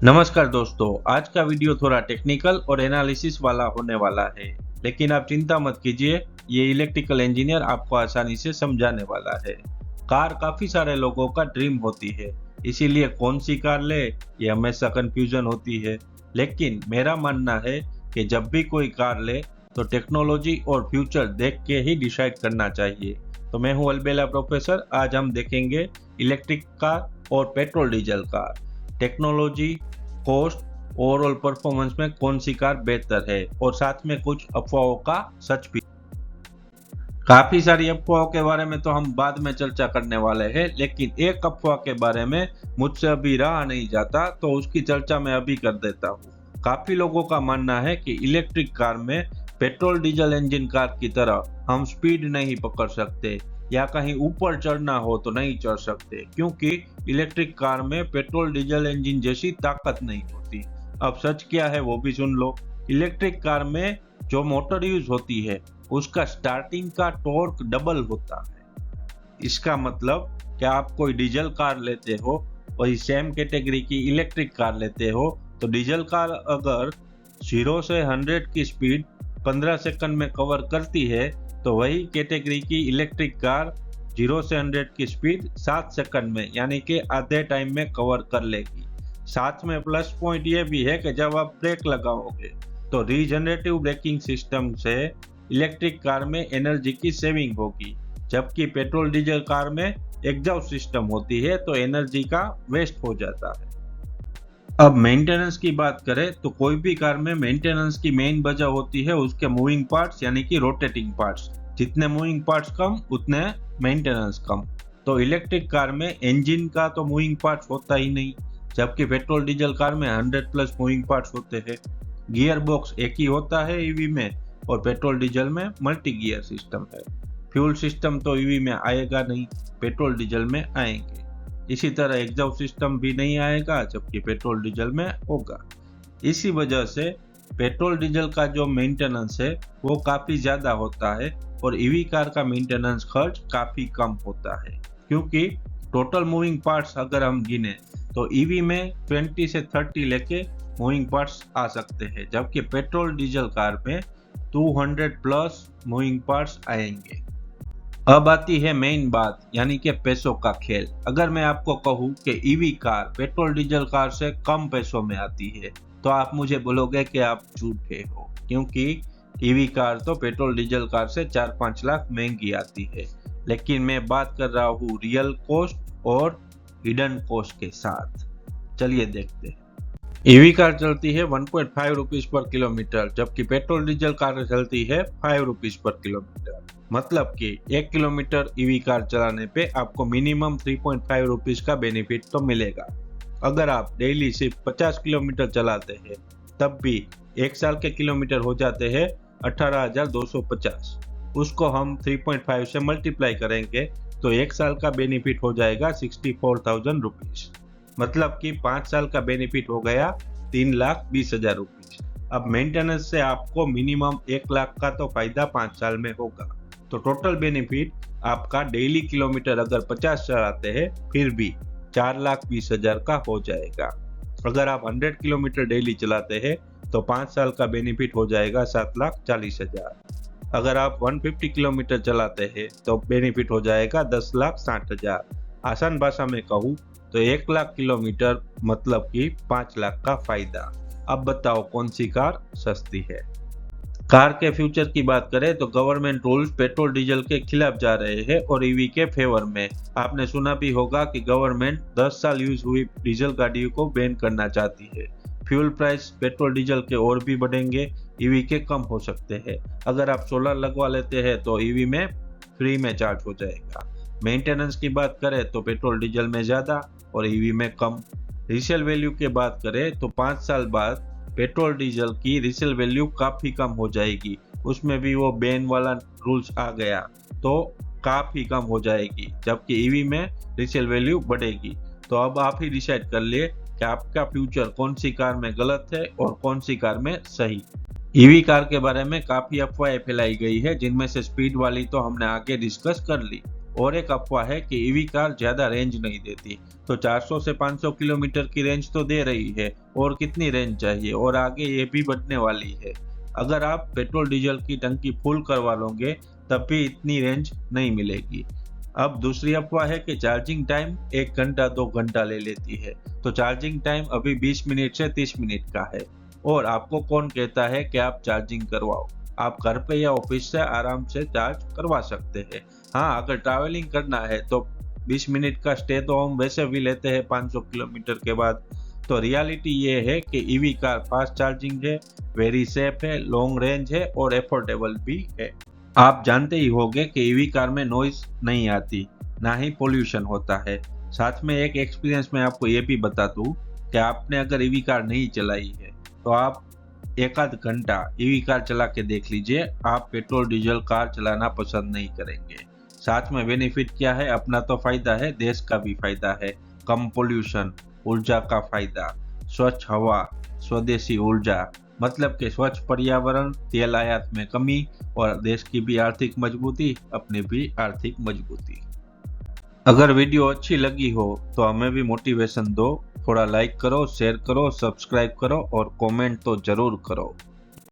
नमस्कार दोस्तों, आज का वीडियो थोड़ा टेक्निकल और एनालिसिस वाला होने वाला है, लेकिन आप चिंता मत कीजिए। ये इलेक्ट्रिकल इंजीनियर आपको आसानी से समझाने वाला है। कार काफी सारे लोगों का ड्रीम होती है, इसीलिए कौन सी कार ले ये हमेशा कंफ्यूजन होती है। लेकिन मेरा मानना है कि जब भी कोई कार ले तो टेक्नोलॉजी और फ्यूचर देख के ही डिसाइड करना चाहिए। तो मैं हूं अलबेला प्रोफेसर। आज हम देखेंगे इलेक्ट्रिक कार और petrol diesel car, technology, cost, overall performance में कौन सी कार बेहतर है, और साथ में कुछ अफवाहों का सच भी। काफी सारी अफवाहों के बारे में तो हम बाद में चर्चा करने वाले हैं, लेकिन एक अफवाह के बारे में मुझसे अभी रहा नहीं जाता, तो उसकी चर्चा मैं अभी कर देता हूँ। काफी लोगों का मानना है कि इलेक्ट्रिक कार में पेट्रोल डीजल इंजन कार की तरह हम स्पीड नहीं पकड़ सकते, या कहीं ऊपर चढ़ना हो तो नहीं चढ़ सकते, क्योंकि इलेक्ट्रिक कार में पेट्रोल डीजल इंजन जैसी ताकत नहीं होती। अब सच क्या है वो भी सुन लो। इलेक्ट्रिक कार में जो मोटर यूज होती है उसका स्टार्टिंग का टॉर्क डबल होता है। इसका मतलब कि आप कोई डीजल कार लेते हो, वही सेम कैटेगरी की इलेक्ट्रिक कार लेते हो, तो डीजल कार अगर 0 से 100 की स्पीड 15 सेकंड में कवर करती है, तो वही कैटेगरी की इलेक्ट्रिक कार 0 से 100 की स्पीड 7 सेकंड में, यानी कि आधे टाइम में कवर कर लेगी। साथ में प्लस पॉइंट ये भी है कि जब आप ब्रेक लगाओगे तो रीजनरेटिव ब्रेकिंग सिस्टम से इलेक्ट्रिक कार में एनर्जी की सेविंग होगी, जबकि पेट्रोल डीजल कार में एग्जॉस्ट सिस्टम होती है, तो एनर्जी का वेस्ट हो जाता है। अब मेंटेनेंस की बात करें तो कोई भी कार में मेंटेनेंस की मेन वजह होती है उसके मूविंग पार्ट्स, यानी कि रोटेटिंग पार्ट्स। जितने मूविंग पार्ट्स कम उतने मेंटेनेंस कम। तो इलेक्ट्रिक कार में इंजन का तो मूविंग पार्ट्स होता ही नहीं, जबकि पेट्रोल डीजल कार में 100 प्लस मूविंग पार्ट्स होते हैं। गियर बॉक्स एक ही होता है ईवी में, और पेट्रोल डीजल में मल्टी गियर सिस्टम है। फ्यूल सिस्टम तो ईवी में आएगा नहीं, पेट्रोल डीजल में आएंगे। इसी तरह एग्जॉस्ट सिस्टम भी नहीं आएगा, जबकि पेट्रोल डीजल में होगा। इसी वजह से पेट्रोल डीजल का जो मेंटेनेंस है वो काफी ज्यादा होता है, और ईवी कार का मेंटेनेंस खर्च काफी कम होता है, क्योंकि टोटल मूविंग पार्ट्स अगर हम गिने तो ईवी में 20 से 30 लेके मूविंग पार्ट्स आ सकते हैं, जबकि पेट्रोल डीजल कार में 200 प्लस मूविंग पार्ट्स आएंगे। अब आती है मेन बात, यानी कि पैसों का खेल। अगर मैं आपको कहूं कि EV car petrol diesel car से कम पैसों में आती है, तो आप मुझे बोलोगे कि आप झूठे हो, क्योंकि ईवी कार तो पेट्रोल डीजल कार से 4-5 लाख महंगी आती है। लेकिन मैं बात कर रहा हूँ रियल कॉस्ट और हिडन कॉस्ट के साथ। चलिए देखते हैं। ईवी कार चलती है 1.5 रुपीज पर किलोमीटर, जबकि पेट्रोल डीजल कार चलती है 5 रुपीज पर किलोमीटर। मतलब कि 1 किलोमीटर ईवी कार चलाने पे आपको मिनिमम 3.5 रुपीज का बेनिफिट तो मिलेगा। अगर आप डेली सिर्फ 50 किलोमीटर चलाते हैं, तब भी 1 साल के किलोमीटर हो जाते हैं 18,250। उसको हम 3.5 से मल्टीप्लाई करेंगे तो 1 साल का बेनिफिट हो जाएगा 64,000 रुपीज। मतलब कि 5 साल का बेनिफिट हो गया 3,20,000 रुपीज। अब मेंटेनेंस से आपको मिनिमम 1 लाख का तो फायदा 5 साल में होगा, तो टोटल बेनिफिट आपका डेली किलोमीटर अगर 50 चलाते हैं फिर भी 4,20,000 का हो जाएगा। अगर आप 100 किलोमीटर डेली चलाते हैं तो 5 साल का बेनिफिट हो जाएगा 7,40,000। अगर आप 150 किलोमीटर चलाते हैं तो बेनिफिट हो जाएगा 10,60,000। आसान भाषा में कहूँ तो 1 लाख किलोमीटर मतलब कि 5 लाख का फायदा। अब बताओ कौन सी कार सस्ती है। कार के फ्यूचर की बात करें तो गवर्नमेंट रूल्स पेट्रोल डीजल के खिलाफ जा रहे हैं और ईवी के फेवर में। आपने सुना भी होगा कि गवर्नमेंट 10 साल यूज हुई डीजल गाड़ियों को बैन करना चाहती है। फ्यूल प्राइस पेट्रोल डीजल के और भी बढ़ेंगे, ईवी के कम हो सकते हैं। अगर आप सोलर लगवा लेते हैं तो ईवी में फ्री में चार्ज हो जाएगा। मेंटेनेंस की बात करें तो पेट्रोल डीजल में ज्यादा और ईवी में कम। रीसेल वैल्यू की बात करें तो 5 साल बाद पेट्रोल डीजल की रीसेल वैल्यू काफी कम हो जाएगी। उसमें भी वो बैन वाला रूल्स आ गया तो काफी कम हो जाएगी, जबकि ईवी में रीसेल वैल्यू बढ़ेगी। तो अब आप ही डिसाइड कर लिए कि आपका फ्यूचर कौन सी कार में गलत है और कौन सी कार में सही। ईवी कार के बारे में काफी अफवाहें फैलाई गई है, जिनमें से स्पीड वाली तो हमने आगे डिस्कस कर ली, और एक अफवाह है कि ईवी कार ज्यादा रेंज नहीं देती। तो 400 से 500 किलोमीटर की रेंज तो दे रही है, और कितनी रेंज चाहिए, और आगे ये भी बढ़ने वाली है। अगर आप पेट्रोल डीजल की टंकी फुल करवा लोगे तब भी इतनी रेंज नहीं मिलेगी। अब दूसरी अफवाह है कि चार्जिंग टाइम 1 घंटा 2 घंटा ले लेती है। तो चार्जिंग टाइम अभी 20 मिनट से 30 मिनट का है। और आपको कौन कहता है कि आप चार्जिंग करवाओ? आप घर पे या ऑफिस से आराम से चार्ज करवा सकते हैं। हाँ, अगर ट्रैवलिंग करना है तो 20 मिनट का स्टे तो हम वैसे भी लेते हैं 500 किलोमीटर के बाद। तो रियलिटी ये है कि ईवी कार फास्ट चार्जिंग है, वेरी सेफ है, लॉन्ग रेंज है और एफोर्डेबल भी है। आप जानते ही होंगे कि ईवी कार में नॉइज नहीं आती, ना ही पोल्यूशन होता है। साथ में एक एक्सपीरियंस मैं आपको ये भी बता दूं कि आपने अगर ईवी कार नहीं चलाई है तो आप एक आध घंटा ईवी कार चला के देख लीजिए, आप पेट्रोल डीजल कार चलाना पसंद नहीं करेंगे। साथ में बेनिफिट क्या है? अपना तो फायदा है, देश का भी फायदा है। कम पोल्यूशन, ऊर्जा का फायदा, स्वच्छ हवा, स्वदेशी ऊर्जा, मतलब कि स्वच्छ पर्यावरण, तेल आयात में कमी और देश की भी आर्थिक मजबूती, अपनी भी आर्थिक मजबूती। अगर वीडियो अच्छी लगी हो तो हमें भी मोटिवेशन दो। थोड़ा लाइक करो, शेयर करो, सब्सक्राइब करो और कमेंट तो जरूर करो।